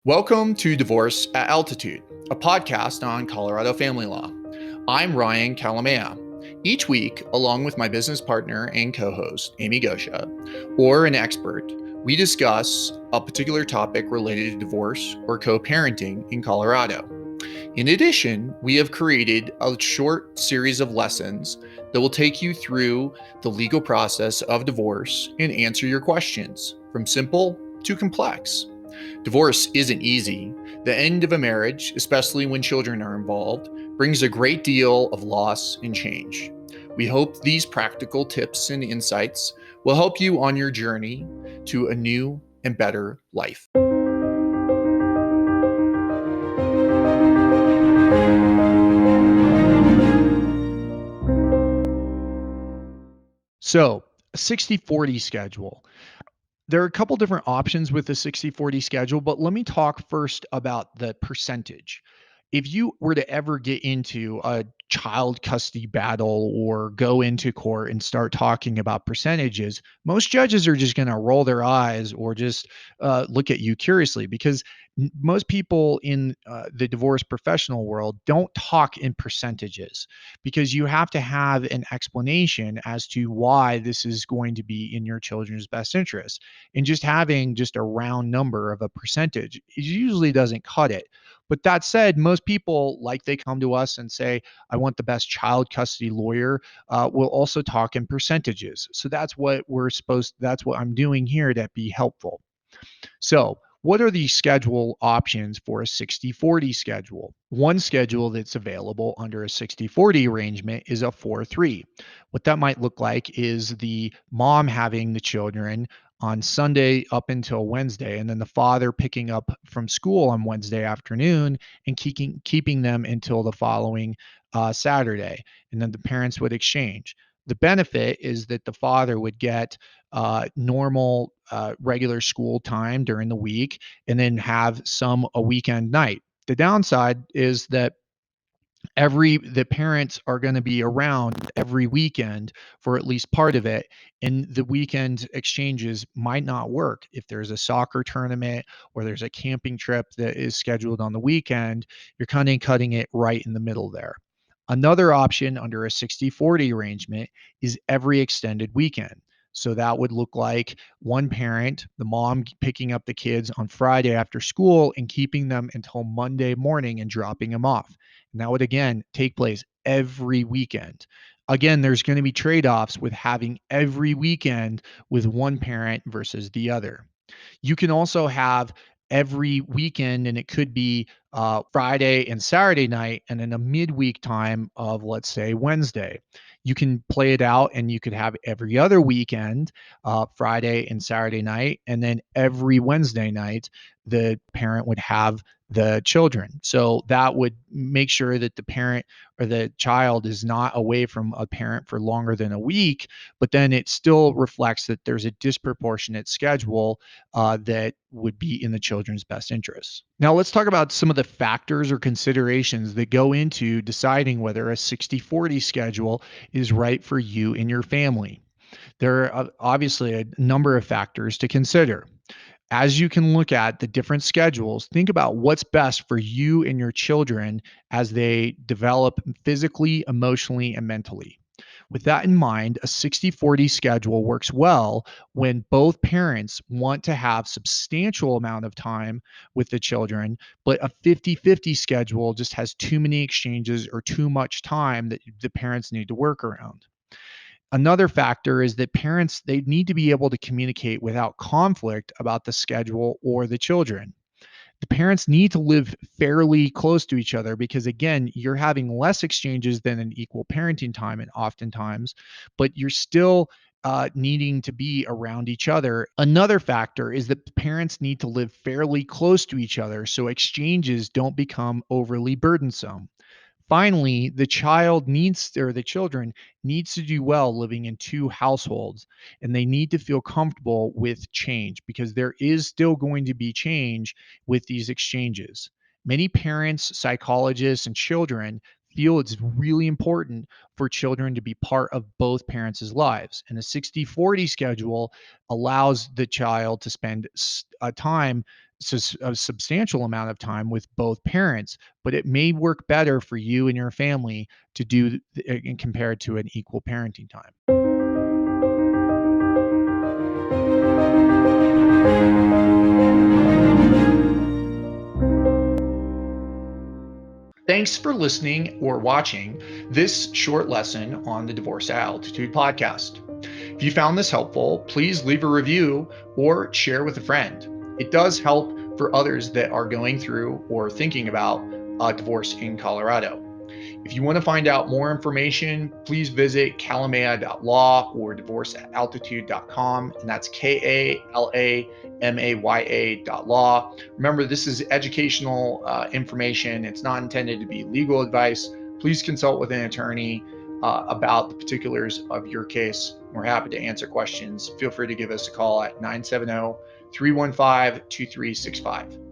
Welcome to Divorce at Altitude, a podcast on Colorado family law. I'm Ryan Kalamaya. Each week, along with my business partner and co host, Amy Goscha, or an expert, we discuss a particular topic related to divorce or co parenting in Colorado. In addition, we have created a short series of lessons that will take you through the legal process of divorce and answer your questions, from simple to complex. Divorce isn't easy. The end of a marriage, especially when children are involved, brings a great deal of loss and change. We hope these practical tips and insights will help you on your journey to a new and better life. So, a 60/40 schedule. There are a couple different options with the 60/40 schedule, but let me talk first about the percentage. If you were to ever get into a child custody battle or go into court and start talking about percentages, most judges are just going to roll their eyes or just look at you curiously because most people in the divorce professional world don't talk in percentages because you have to have an explanation as to why this is going to be in your children's best interest. And just having just a round number of a percentage it usually doesn't cut it. But that said, most people, like they come to us and say, I want the best child custody lawyer, will also talk in percentages. So that's what I'm doing here to be helpful. So, what are the schedule options for a 60/40 schedule? One schedule that's available under a 60/40 arrangement is a 4/3. What that might look like is the mom having the children on Sunday up until Wednesday, and then the father picking up from school on Wednesday afternoon and keeping them until the following Saturday. And then the parents would exchange. The benefit is that the father would get normal regular school time during the week and then have some a weekend night. The downside is that every the parents are going to be around every weekend for at least part of it, and the weekend exchanges might not work if there's a soccer tournament or there's a camping trip that is scheduled on the weekend. You're kind of cutting it right in the middle there. Another option under a 60/40 arrangement is every extended weekend. So that would look like one parent, the mom, picking up the kids on Friday after school and keeping them until Monday morning and dropping them off. And that would again take place every weekend. Again, there's going to be trade offs with having every weekend with one parent versus the other. You can also have every weekend, and it could be Friday and Saturday night, and then a midweek time of, let's say, Wednesday. You can play it out, and you could have every other weekend, Friday and Saturday night, and then every Wednesday night, the parent would have the children. So that would make sure that the parent or the child is not away from a parent for longer than a week, but then it still reflects that there's a disproportionate schedule that would be in the children's best interests. Now, let's talk about some of the factors or considerations that go into deciding whether a 60/40 schedule is right for you and your family. There are obviously a number of factors to consider. As you can look at the different schedules, think about what's best for you and your children as they develop physically, emotionally, and mentally. With that in mind, a 60/40 schedule works well when both parents want to have substantial amount of time with the children, but a 50/50 schedule just has too many exchanges or too much time that the parents need to work around. Another factor is that parents they need to be able to communicate without conflict about the schedule or the children. The parents need to live fairly close to each other because again you're having less exchanges than an equal parenting time and oftentimes, but you're still needing to be around each other. Another factor is that parents need to live fairly close to each other so exchanges don't become overly burdensome. Finally, the children needs to do well living in two households, and they need to feel comfortable with change because there is still going to be change with these exchanges. Many parents, psychologists, and children feel it's really important for children to be part of both parents' lives. And a 60/40 schedule allows the child to spend time a substantial amount of time with both parents, but it may work better for you and your family to do and compare it to an equal parenting time. Thanks for listening or watching this short lesson on the Divorce at Altitude podcast. If you found this helpful, please leave a review or share with a friend. It does help for others that are going through or thinking about a divorce in Colorado. If you want to find out more information, please visit kalamaya.law or divorceataltitude.com, and that's KALAMAYA.law. Remember, this is educational information. It's not intended to be legal advice. Please consult with an attorney about the particulars of your case. We're happy to answer questions. Feel free to give us a call at 970 315 2365.